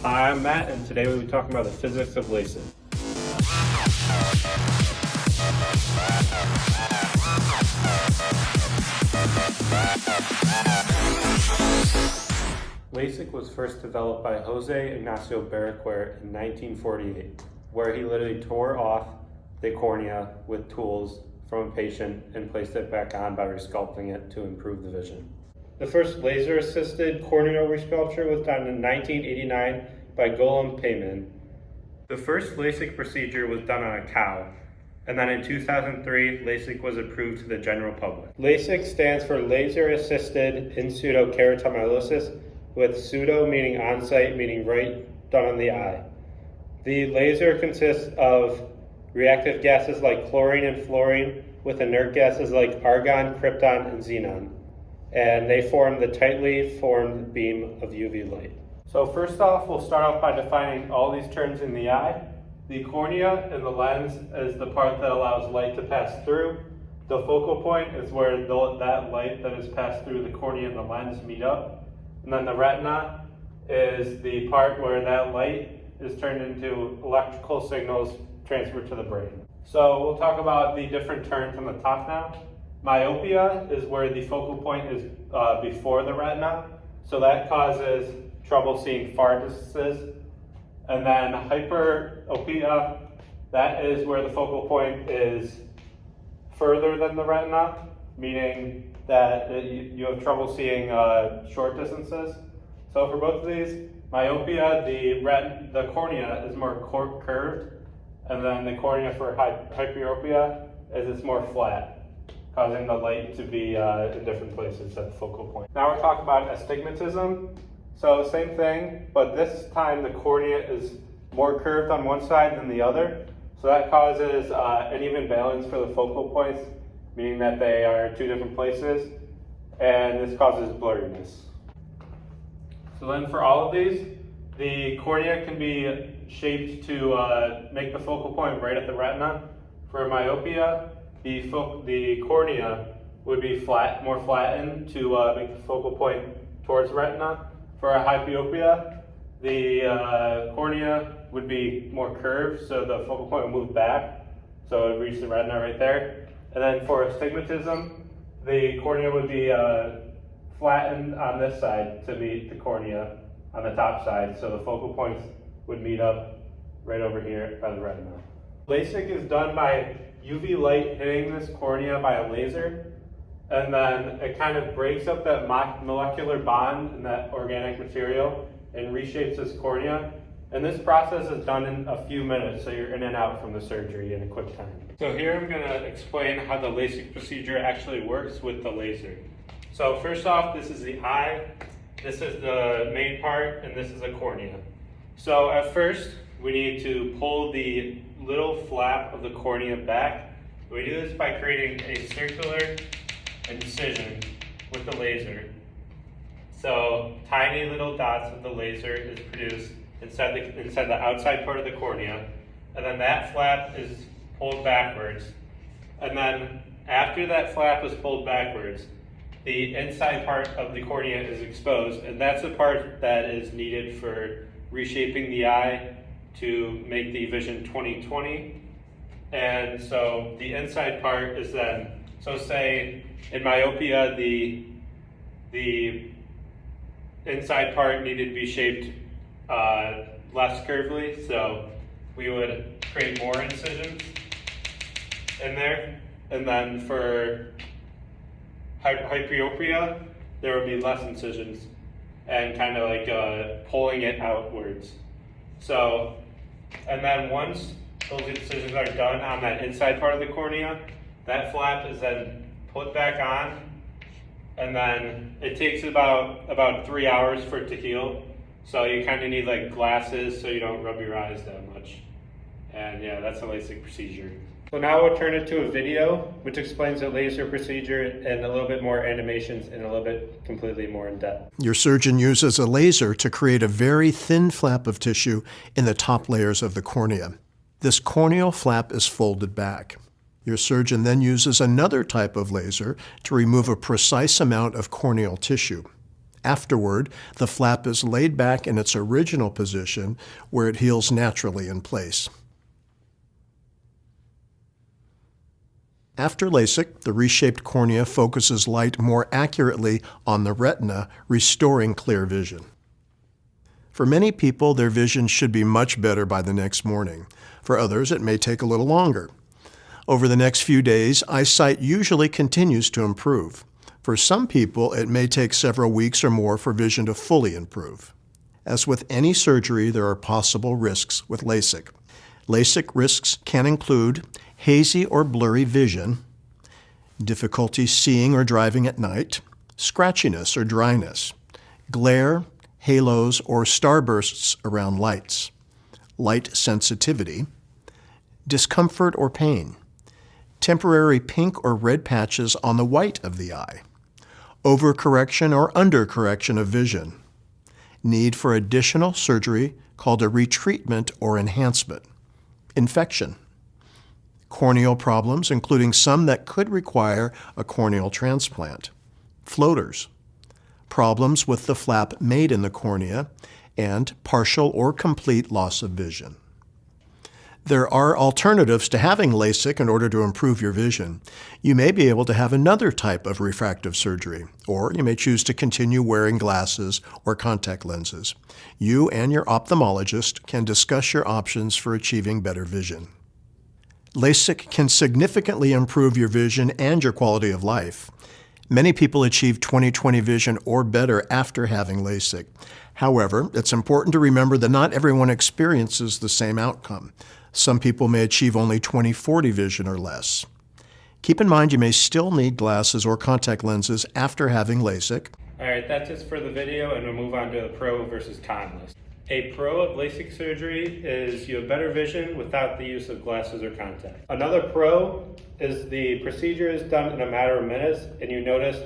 Hi, I'm Matt, and today we'll be talking about the physics of LASIK. LASIK was first developed by Jose Ignacio Barraquer in 1948, where he literally tore off the cornea with tools from a patient and placed it back on by resculpting it to improve the vision. The first laser-assisted corneal resculpture was done in 1989 by Golem Payman. The first LASIK procedure was done on a cow, and then in 2003, LASIK was approved to the general public. LASIK stands for laser-assisted in situ keratomyolysis, with pseudo meaning on-site, meaning right done on the eye. The laser consists of reactive gases like chlorine and fluorine with inert gases like argon, krypton, and xenon. And they form the tightly formed beam of UV light. So first off, we'll start off by defining all these terms in the eye. The cornea and the lens is the part that allows light to pass through. The focal point is where that light that is passed through the cornea and the lens meet up. And then the retina is the part where that light is turned into electrical signals transferred to the brain. So we'll talk about the different terms on the top now. Myopia is where the focal point is before the retina, so that causes trouble seeing far distances. And then hyperopia, that is where the focal point is further than the retina, meaning that you have trouble seeing short distances. So for both of these, myopia, the cornea is more curved, and then the cornea for hyperopia is it's more flat, causing the light to be in different places at the focal point. Now we're talking about astigmatism. So same thing, but this time the cornea is more curved on one side than the other. So that causes uneven balance for the focal points, meaning that they are two different places, and this causes blurriness. So then for all of these, the cornea can be shaped to make the focal point right at the retina. For myopia, the cornea would be more flattened to make the focal point towards the retina. For a hyperopia, the cornea would be more curved, so the focal point would move back, so it would reach the retina right there. And then for astigmatism, the cornea would be flattened on this side to meet the cornea on the top side, so the focal points would meet up right over here by the retina. LASIK is done by UV light hitting this cornea by a laser, and then it kind of breaks up that molecular bond in that organic material and reshapes this cornea. And this process is done in a few minutes, so you're in and out from the surgery in a quick time. So here I'm going to explain how the LASIK procedure actually works with the laser. So first off, this is the eye, this is the main part, and this is the cornea. So at first, we need to pull the little flap of the cornea back. We do this by creating a circular incision with the laser. So tiny little dots of the laser is produced inside the outside part of the cornea, and then that flap is pulled backwards. And then after that flap is pulled backwards, the inside part of the cornea is exposed, and that's the part that is needed for reshaping the eye to make the vision 20/20. And so the inside part is then, so say in myopia, the inside part needed to be shaped less curvily, so we would create more incisions in there. And then for hyperopia, there would be less incisions and kind of like pulling it outwards. So, and then once those incisions are done on that inside part of the cornea, that flap is then put back on, and then it takes about 3 hours for it to heal. So you kind of need like glasses so you don't rub your eyes that much. And yeah, that's a LASIK procedure. So now we'll turn it to a video which explains the laser procedure and a little bit more animations and a little bit completely more in depth. Your surgeon uses a laser to create a very thin flap of tissue in the top layers of the cornea. This corneal flap is folded back. Your surgeon then uses another type of laser to remove a precise amount of corneal tissue. Afterward, the flap is laid back in its original position where it heals naturally in place. After LASIK, the reshaped cornea focuses light more accurately on the retina, restoring clear vision. For many people, their vision should be much better by the next morning. For others, it may take a little longer. Over the next few days, eyesight usually continues to improve. For some people, it may take several weeks or more for vision to fully improve. As with any surgery, there are possible risks with LASIK. LASIK risks can include hazy or blurry vision, difficulty seeing or driving at night, scratchiness or dryness, glare, halos, or starbursts around lights, light sensitivity, discomfort or pain, temporary pink or red patches on the white of the eye, overcorrection or undercorrection of vision, need for additional surgery called a retreatment or enhancement, infection, corneal problems, including some that could require a corneal transplant, floaters, problems with the flap made in the cornea, and partial or complete loss of vision. There are alternatives to having LASIK in order to improve your vision. You may be able to have another type of refractive surgery, or you may choose to continue wearing glasses or contact lenses. You and your ophthalmologist can discuss your options for achieving better vision. LASIK can significantly improve your vision and your quality of life. Many people achieve 20/20 vision or better after having LASIK. However, it's important to remember that not everyone experiences the same outcome. Some people may achieve only 20/40 vision or less. Keep in mind you may still need glasses or contact lenses after having LASIK. All right, that's it for the video, and we'll move on to the pro versus con list. A pro of LASIK surgery is you have better vision without the use of glasses or contacts. Another pro is the procedure is done in a matter of minutes, and you notice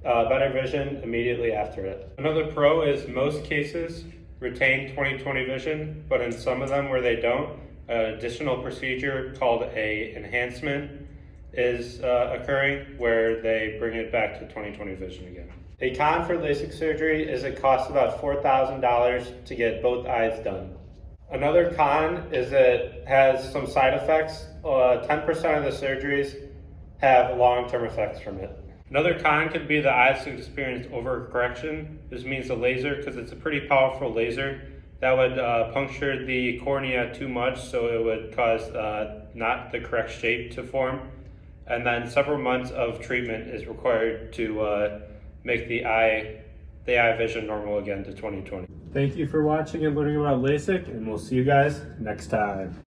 better vision immediately after it. Another pro is most cases retain 20/20 vision, but in some of them where they don't, an additional procedure called a enhancement is occurring where they bring it back to 20/20 vision again. A con for LASIK surgery is it costs about $4,000 to get both eyes done. Another con is it has some side effects. 10% of the surgeries have long-term effects from it. Another con could be the eyes experience overcorrection. This means the laser, because it's a pretty powerful laser, that would puncture the cornea too much, so it would cause not the correct shape to form. And then several months of treatment is required to make the eye vision normal again to 20/20. Thank you for watching and learning about LASIK, and we'll see you guys next time.